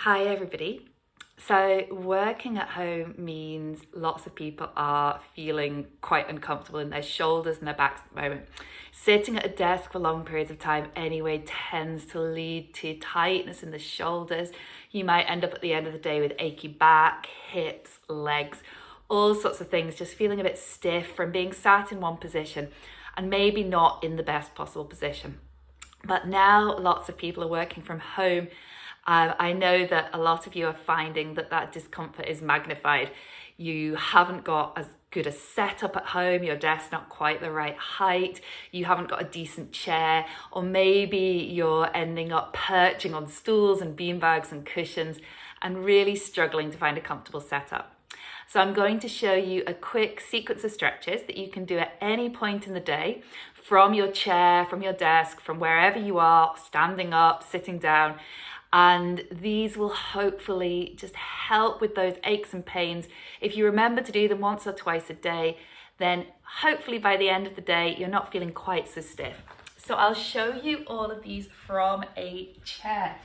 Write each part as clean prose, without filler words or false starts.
Hi everybody. So working at home means lots of people are feeling quite uncomfortable in their shoulders and their backs at the moment. Sitting at a desk for long periods of time anyway tends to lead to tightness in the shoulders. You might end up at the end of the day with achy back, hips, legs, all sorts of things, just feeling a bit stiff from being sat in one position and maybe not in the best possible position. But now lots of people are working from home. I know that a lot of you are finding that discomfort is magnified. You haven't got as good a setup at home, your desk's not quite the right height, you haven't got a decent chair, or maybe you're ending up perching on stools and beanbags and cushions and really struggling to find a comfortable setup. So I'm going to show you a quick sequence of stretches that you can do at any point in the day from your chair, from your desk, from wherever you are, standing up, sitting down. And these will hopefully just help with those aches and pains. If you remember to do them once or twice a day, then hopefully by the end of the day, you're not feeling quite so stiff. So I'll show you all of these from a chair.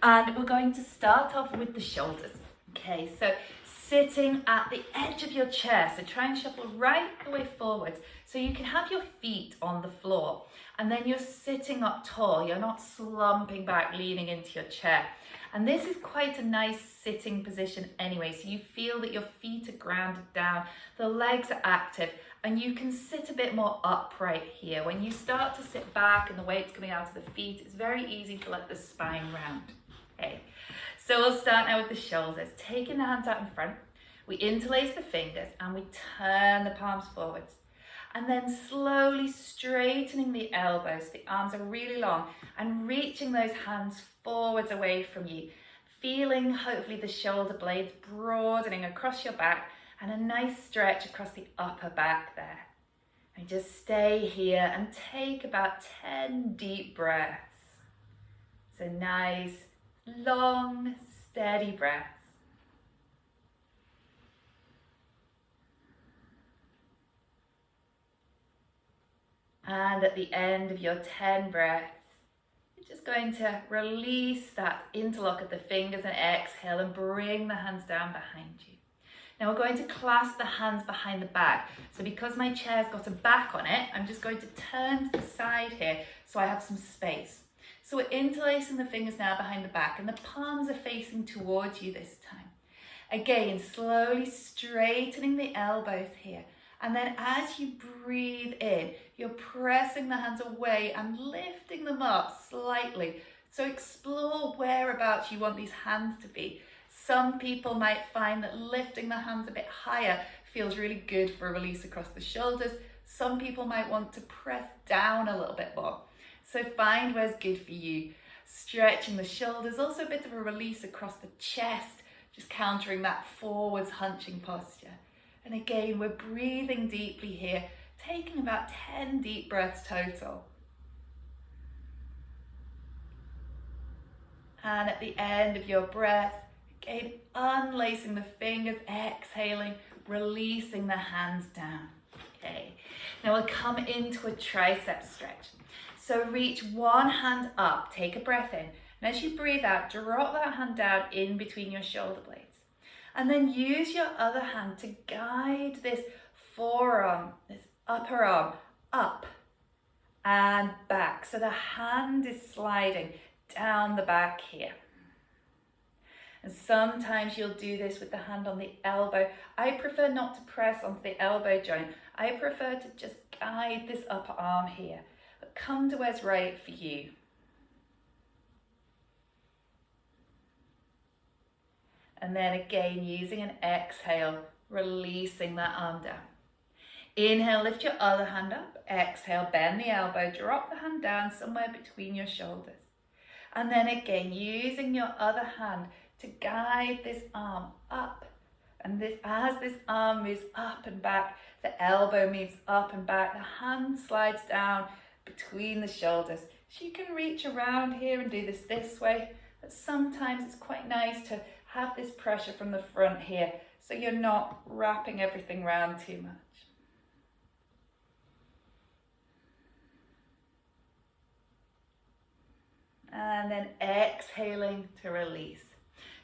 And we're going to start off with the shoulders. Okay, so sitting at the edge of your chair. So try and shuffle right the way forwards so you can have your feet on the floor. And then you're sitting up tall. You're not slumping back, leaning into your chair. And this is quite a nice sitting position anyway. So you feel that your feet are grounded down, the legs are active, and you can sit a bit more upright here. When you start to sit back and the weight's coming out of the feet, it's very easy to let the spine round. Okay. So we'll start now with the shoulders. Taking the hands out in front, we interlace the fingers and we turn the palms forwards. And then slowly straightening the elbows, the arms are really long, and reaching those hands forwards away from you. Feeling hopefully the shoulder blades broadening across your back and a nice stretch across the upper back there. And just stay here and take about 10 deep breaths. So nice, long, steady breaths. And at the end of your 10 breaths, you're just going to release that interlock of the fingers and exhale and bring the hands down behind you. Now we're going to clasp the hands behind the back. So because my chair's got a back on it, I'm just going to turn to the side here so I have some space. So we're interlacing the fingers now behind the back and the palms are facing towards you this time. Again, slowly straightening the elbows here. And then as you breathe in, you're pressing the hands away and lifting them up slightly. So explore whereabouts you want these hands to be. Some people might find that lifting the hands a bit higher feels really good for a release across the shoulders. Some people might want to press down a little bit more. So find where's good for you. Stretching the shoulders, also a bit of a release across the chest, just countering that forwards hunching posture. And again, we're breathing deeply here, taking about 10 deep breaths total. And at the end of your breath, again, unlacing the fingers, exhaling, releasing the hands down. Okay, now we'll come into a tricep stretch. So reach one hand up, take a breath in, and as you breathe out, drop that hand down in between your shoulder blades. And then use your other hand to guide this forearm, this upper arm, up and back. So the hand is sliding down the back here. And sometimes you'll do this with the hand on the elbow. I prefer not to press onto the elbow joint. I prefer to just guide this upper arm here. But come to where's right for you. And then again, using an exhale, releasing that arm down. Inhale, lift your other hand up. Exhale, bend the elbow, drop the hand down somewhere between your shoulders. And then again, using your other hand to guide this arm up. And as this arm moves up and back, the elbow moves up and back, the hand slides down between the shoulders. So you can reach around here and do this way, but sometimes it's quite nice to have this pressure from the front here so you're not wrapping everything around too much. And then exhaling to release.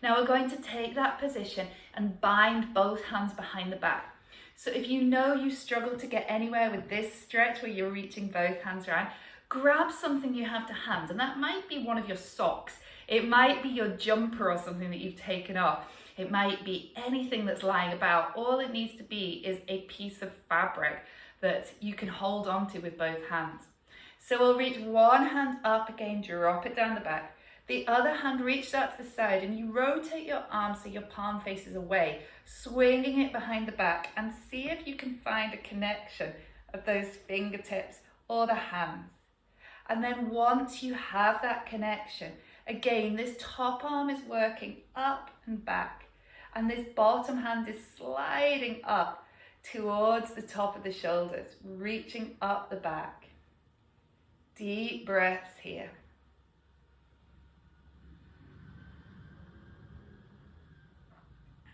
Now we're going to take that position and bind both hands behind the back. So if you know you struggle to get anywhere with this stretch where you're reaching both hands around, grab something you have to hand, and that might be one of your socks. It might be your jumper or something that you've taken off. It might be anything that's lying about. All it needs to be is a piece of fabric that you can hold onto with both hands. So we'll reach one hand up again, drop it down the back. The other hand reaches out to the side, and you rotate your arm so your palm faces away, swinging it behind the back, and see if you can find a connection of those fingertips or the hands. And then once you have that connection, again, this top arm is working up and back, and this bottom hand is sliding up towards the top of the shoulders, reaching up the back. Deep breaths here.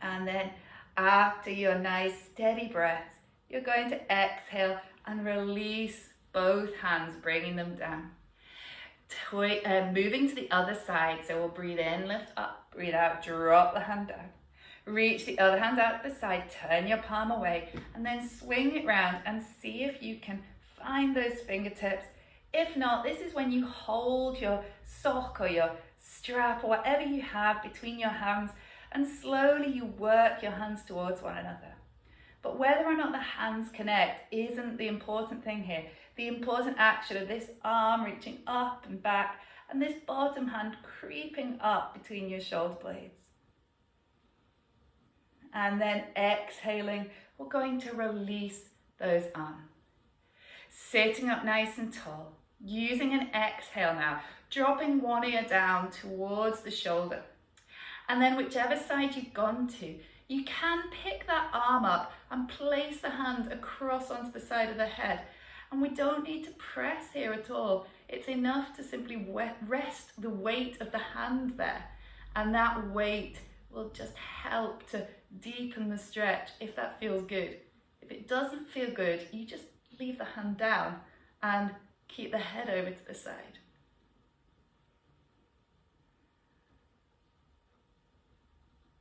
And then after your nice steady breaths, you're going to exhale and release both hands, bringing them down. Moving to the other side, so we'll breathe in, lift up, breathe out, drop the hand down. Reach the other hand out to the side, turn your palm away, and then swing it round and see if you can find those fingertips. If not, this is when you hold your sock or your strap or whatever you have between your hands, and slowly you work your hands towards one another. But whether or not the hands connect isn't the important thing here. The important action of this arm reaching up and back, and this bottom hand creeping up between your shoulder blades. And then exhaling, we're going to release those arms. Sitting up nice and tall, using an exhale now, dropping one ear down towards the shoulder. And then whichever side you've gone to, you can pick that arm up and place the hand across onto the side of the head. And we don't need to press here at all. It's enough to simply rest the weight of the hand there. And that weight will just help to deepen the stretch if that feels good. If it doesn't feel good, you just leave the hand down and keep the head over to the side.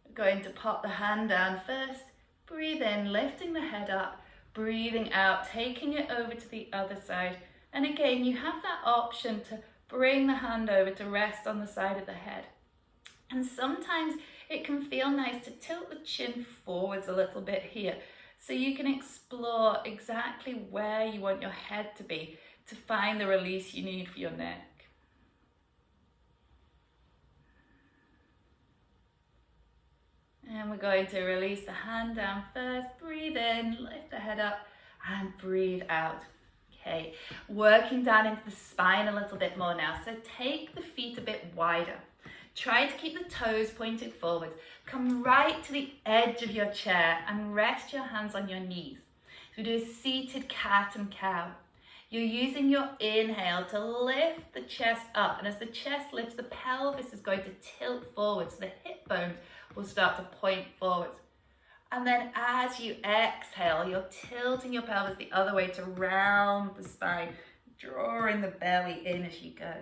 We're going to pop the hand down first. Breathe in, lifting the head up. Breathing out, taking it over to the other side. And again, you have that option to bring the hand over to rest on the side of the head. And sometimes it can feel nice to tilt the chin forwards a little bit here, so you can explore exactly where you want your head to be to find the release you need for your neck. And we're going to release the hand down first. Breathe in, lift the head up, and breathe out. Okay, working down into the spine a little bit more now. So take the feet a bit wider. Try to keep the toes pointed forwards. Come right to the edge of your chair and rest your hands on your knees. So we do a seated cat and cow. You're using your inhale to lift the chest up, and as the chest lifts, the pelvis is going to tilt forward, so the hip bones will start to point forwards. And then as you exhale, you're tilting your pelvis the other way to round the spine, drawing the belly in as you go.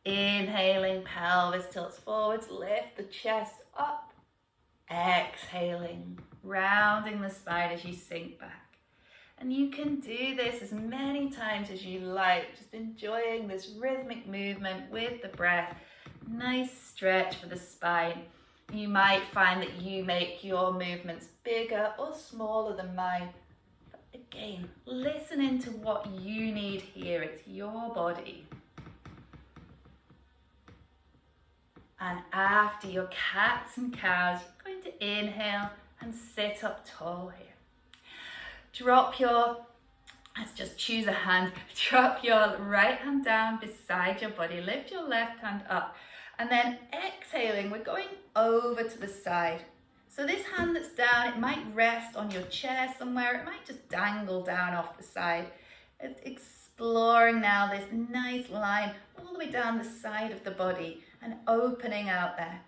Inhaling, pelvis tilts forwards, lift the chest up. Exhaling, rounding the spine as you sink back. And you can do this as many times as you like, just enjoying this rhythmic movement with the breath. Nice stretch for the spine. You might find that you make your movements bigger or smaller than mine. But again, listen into what you need here. It's your body. And after your cats and cows, you're going to inhale and sit up tall here. Let's just choose a hand. Drop your right hand down beside your body. Lift your left hand up. And then exhaling, we're going over to the side. So this hand that's down, it might rest on your chair somewhere. It might just dangle down off the side. It's exploring now this nice line all the way down the side of the body and opening out there.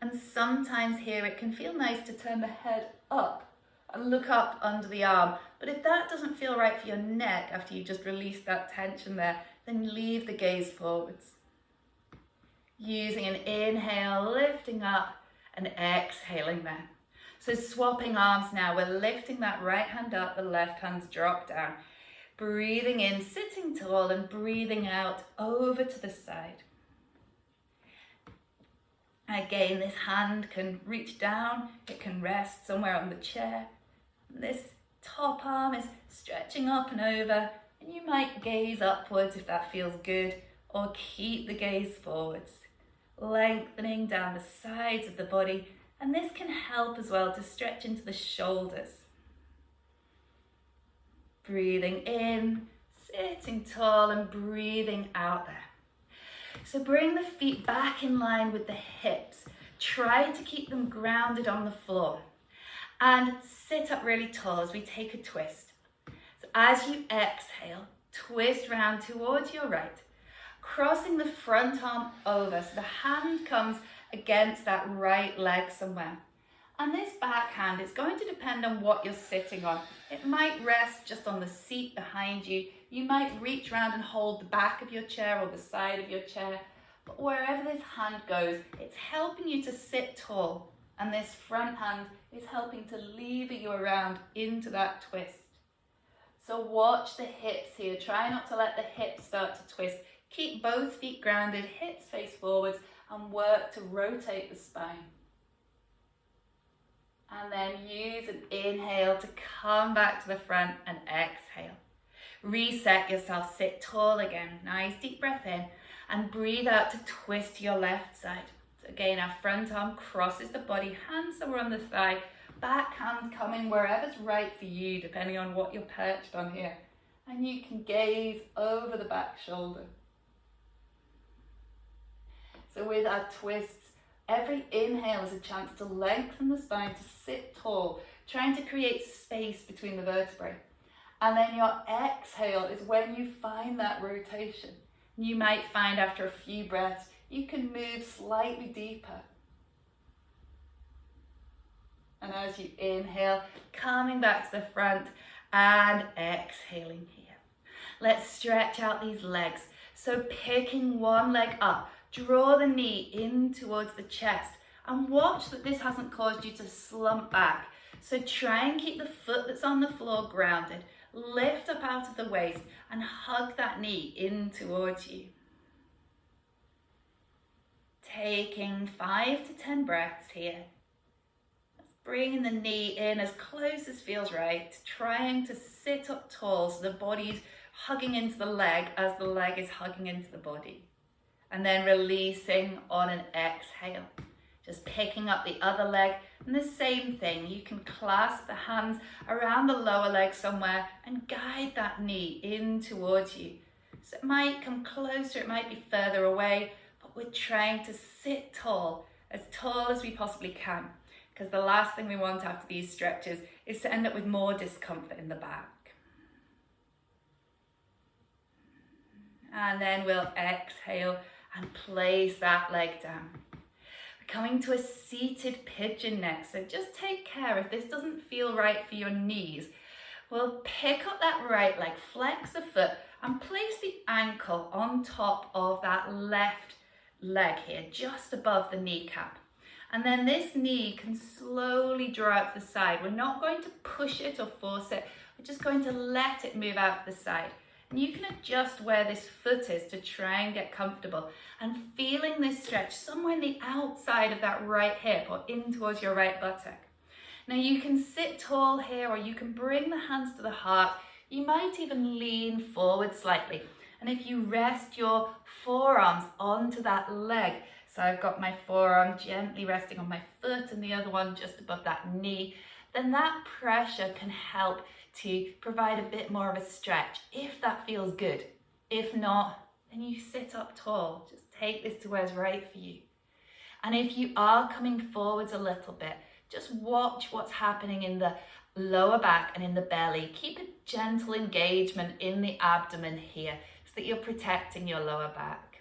And sometimes here it can feel nice to turn the head up and look up under the arm. But if that doesn't feel right for your neck after you just released that tension there, then leave the gaze forwards. Using an inhale, lifting up, and exhaling there. So swapping arms now, we're lifting that right hand up, the left hand's dropped down. Breathing in, sitting tall, and breathing out over to the side. Again, this hand can reach down, it can rest somewhere on the chair. This top arm is stretching up and over, and you might gaze upwards if that feels good, or keep the gaze forwards, lengthening down the sides of the body, and this can help as well to stretch into the shoulders. Breathing in, sitting tall, and breathing out there. So bring the feet back in line with the hips. Try to keep them grounded on the floor. And sit up really tall as we take a twist. So as you exhale, twist round towards your right, crossing the front arm over so the hand comes against that right leg somewhere. And this back hand is going to depend on what you're sitting on. It might rest just on the seat behind you. You might reach around and hold the back of your chair or the side of your chair. But wherever this hand goes, it's helping you to sit tall. And this front hand is helping to lever you around into that twist. So watch the hips here. Try not to let the hips start to twist. Keep both feet grounded, hips face forwards, and work to rotate the spine. And then use an inhale to come back to the front and exhale. Reset yourself, sit tall again. Nice deep breath in and breathe out to twist to your left side. So again, our front arm crosses the body, hands somewhere on the thigh, back hand coming wherever's right for you, depending on what you're perched on here. And you can gaze over the back shoulder. So with our twists, every inhale is a chance to lengthen the spine, to sit tall, trying to create space between the vertebrae. And then your exhale is when you find that rotation. You might find after a few breaths, you can move slightly deeper. And as you inhale, coming back to the front and exhaling here. Let's stretch out these legs. So picking one leg up, draw the knee in towards the chest and watch that this hasn't caused you to slump back. So try and keep the foot that's on the floor grounded. Lift up out of the waist and hug that knee in towards you. Taking 5 to 10 breaths here. Bringing the knee in as close as feels right. Trying to sit up tall so the body's hugging into the leg as the leg is hugging into the body. And then releasing on an exhale. Just picking up the other leg, and the same thing. You can clasp the hands around the lower leg somewhere and guide that knee in towards you. So it might come closer, it might be further away, but we're trying to sit tall as we possibly can, because the last thing we want after these stretches is to end up with more discomfort in the back. And then we'll exhale and place that leg down. We're coming to a seated pigeon next, so just take care if this doesn't feel right for your knees. We'll pick up that right leg, flex the foot, and place the ankle on top of that left leg here, just above the kneecap. And then this knee can slowly draw out to the side. We're not going to push it or force it, we're just going to let it move out to the side. And you can adjust where this foot is to try and get comfortable. And feeling this stretch somewhere in the outside of that right hip or in towards your right buttock. Now you can sit tall here, or you can bring the hands to the heart. You might even lean forward slightly. And if you rest your forearms onto that leg, so I've got my forearm gently resting on my foot and the other one just above that knee, then that pressure can help to provide a bit more of a stretch if that feels good. If not, then you sit up tall. Just take this to where's right for you. And if you are coming forwards a little bit, just watch what's happening in the lower back and in the belly. Keep a gentle engagement in the abdomen here so that you're protecting your lower back.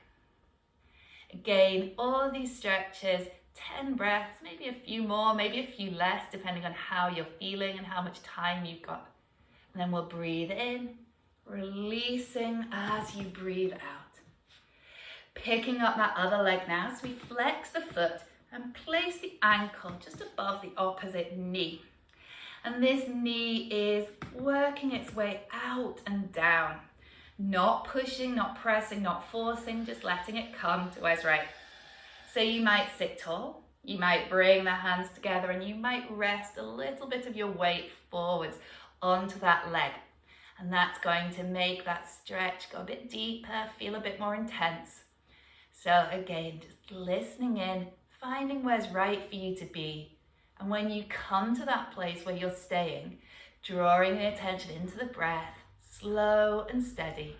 Again, all of these stretches, 10 breaths, maybe a few more, maybe a few less, depending on how you're feeling and how much time you've got. And then we'll breathe in, releasing as you breathe out. Picking up that other leg now, so we flex the foot and place the ankle just above the opposite knee. And this knee is working its way out and down. Not pushing, not pressing, not forcing, just letting it come to us right. So you might sit tall, you might bring the hands together, and you might rest a little bit of your weight forwards onto that leg. And that's going to make that stretch go a bit deeper, feel a bit more intense. So again, just listening in, finding where's right for you to be. And when you come to that place where you're staying, drawing the attention into the breath, slow and steady.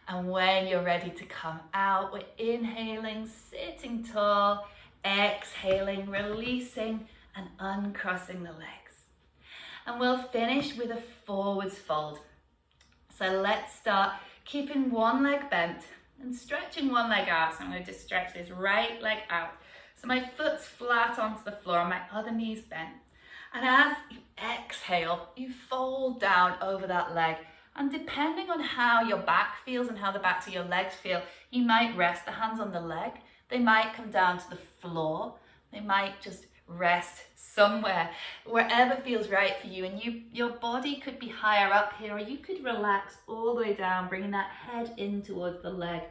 And when you're ready to come out, we're inhaling, sitting tall, exhaling, releasing and uncrossing the legs. And we'll finish with a forwards fold. So let's start keeping one leg bent and stretching one leg out. So I'm going to just stretch this right leg out. So my foot's flat onto the floor and my other knee's bent. And as you exhale, you fold down over that leg. And depending on how your back feels and how the backs of your legs feel, you might rest the hands on the leg. They might come down to the floor. They might just rest somewhere, wherever feels right for you. And your body could be higher up here, or you could relax all the way down, bringing that head in towards the leg.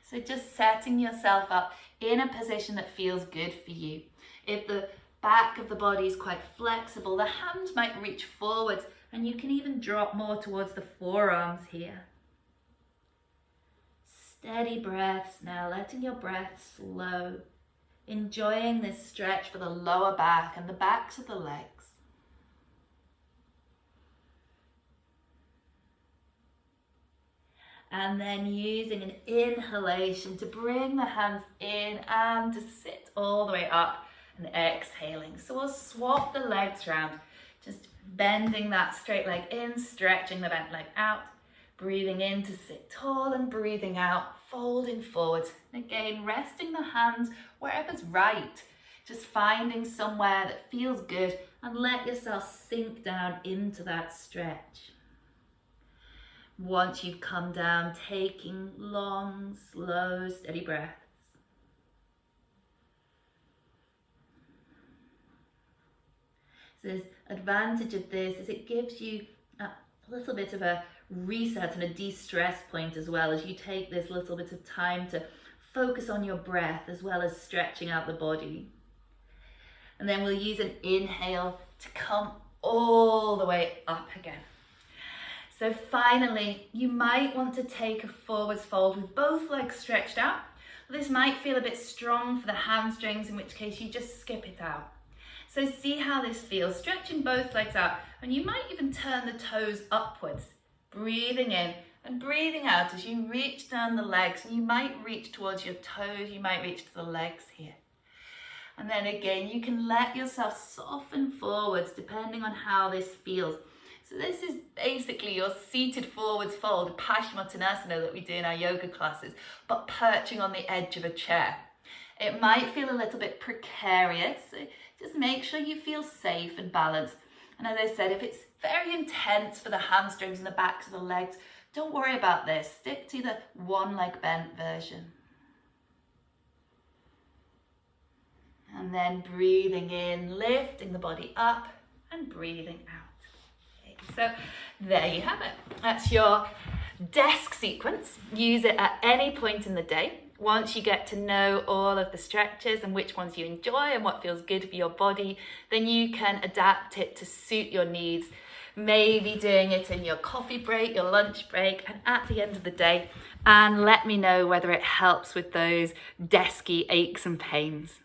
So just setting yourself up in a position that feels good for you. If the back of the body is quite flexible, the hands might reach forwards, and you can even drop more towards the forearms here. Steady breaths now, letting your breath slow. Enjoying this stretch for the lower back and the backs of the legs. And then using an inhalation to bring the hands in and to sit all the way up, and exhaling. So we'll swap the legs round, just bending that straight leg in, stretching the bent leg out, breathing in to sit tall and breathing out, folding forwards. Again, resting the hands wherever's right. Just finding somewhere that feels good and let yourself sink down into that stretch. Once you've come down, taking long, slow, steady breaths. So the advantage of this is it gives you a little bit of a reset and a de-stress point, as well as you take this little bit of time to focus on your breath as well as stretching out the body. And then we'll use an inhale to come all the way up again. So finally, you might want to take a forwards fold with both legs stretched out. This might feel a bit strong for the hamstrings, in which case you just skip it out. So see how this feels, stretching both legs out, and you might even turn the toes upwards, breathing in and breathing out as you reach down the legs. And you might reach towards your toes, you might reach to the legs here. And then again, you can let yourself soften forwards depending on how this feels. So this is basically your seated forwards fold, Paschimottanasana, that we do in our yoga classes, but perching on the edge of a chair. It might feel a little bit precarious, so just make sure you feel safe and balanced. And as I said, if it's very intense for the hamstrings and the backs of the legs, don't worry about this. Stick to the one leg bent version. And then breathing in, lifting the body up and breathing out. Okay, so there you have it. That's your desk sequence. Use it at any point in the day. Once you get to know all of the stretches and which ones you enjoy and what feels good for your body, then you can adapt it to suit your needs. Maybe doing it in your coffee break, your lunch break, and at the end of the day. And let me know whether it helps with those desky aches and pains.